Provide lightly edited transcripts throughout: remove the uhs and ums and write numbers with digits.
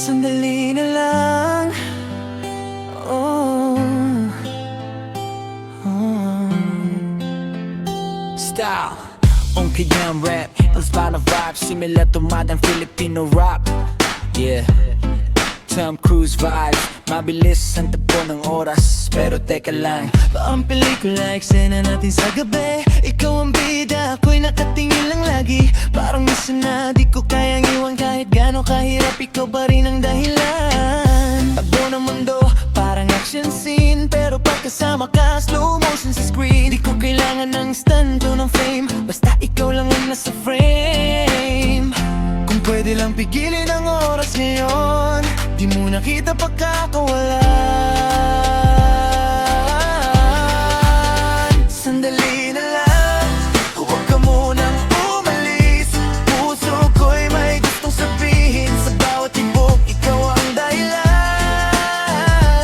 Sandali na lang. Oh, oh. Style on kanyang rap, inspire vibe, similar to modern Filipino rap. Yeah, Tom Cruise vibes, mabilis ang takbo ng oras. Pero teka lang, Paang pelikula, eksena natin sa gabi. Ikaw ang bida, ako'y nakatingin lang lagi. Parang minsan na di ko kayang iwan kahit gaano kahirap. Ikaw pa rin ang dahilan. Takbo ng mundo, parang action scene. Pero pagkasama ka, slow motion sa screen. Di ko kailangan ng stunt o ng fame, basta ikaw lang ang nasa frame. Kung pwede lang pigilin ang oras ngayon, di mo nakita pagkakawalan. Sandali na lang, huwag ka munang umalis. Puso ko'y may gustong sabihin, sa bawat tibok ikaw ang dahilan.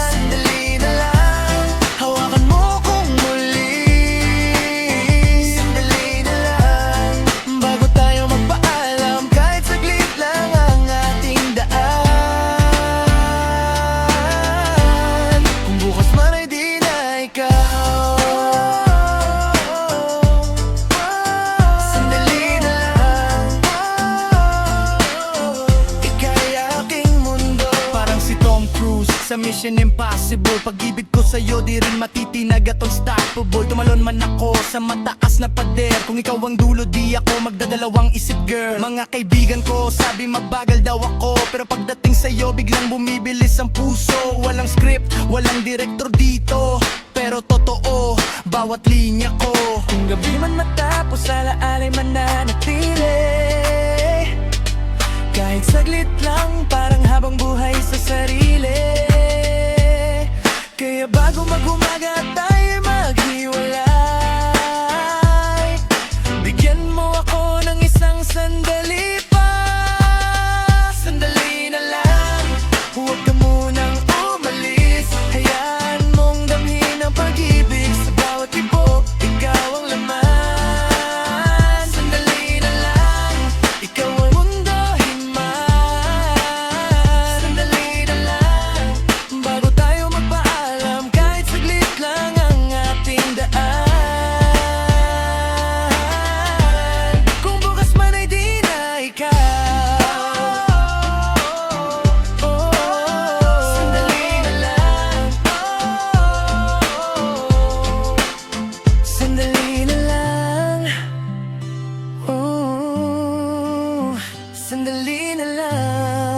Sandali na lang, hawakan mo kong muli. Sandali na lang, bago tayo magpaalam, kahit saglit lang ang ating daan. Kung bukas man ay di na ikaw, sa Mission Impossible. Pag-ibig ko sa'yo di rin matitinag at unstoppable. Tumalon man ako sa mataas na pader, kung ikaw ang dulo di ako magdadalawang isip girl. Mga kaibigan ko sabi mabagal daw ako, pero pagdating sa'yo biglang bumibilis ang puso. Walang script, walang direktor dito, pero totoo bawat linya ko. Kung gabi man matapos, alaalay man nanatili, kahit saglit lang, parang habang buhay sa sarili. Kaya bago mag-umaga tayo maghiwalay, bigyan mo ako ng isang sandali pa. Sandali na lang, huwag ka munang umalis. Hayaan mong damhin ang pag-ibig, sa bawat tibok ikaw ang laman. Sandali na lang, ikaw ang mundo himan. Sandali na lang, bago tayo magpaalam, kahit saglit lang ang ating daan. Kung bukas man ay di na ikaw, sandali na lang. Sandali na lang. Sandali na lang.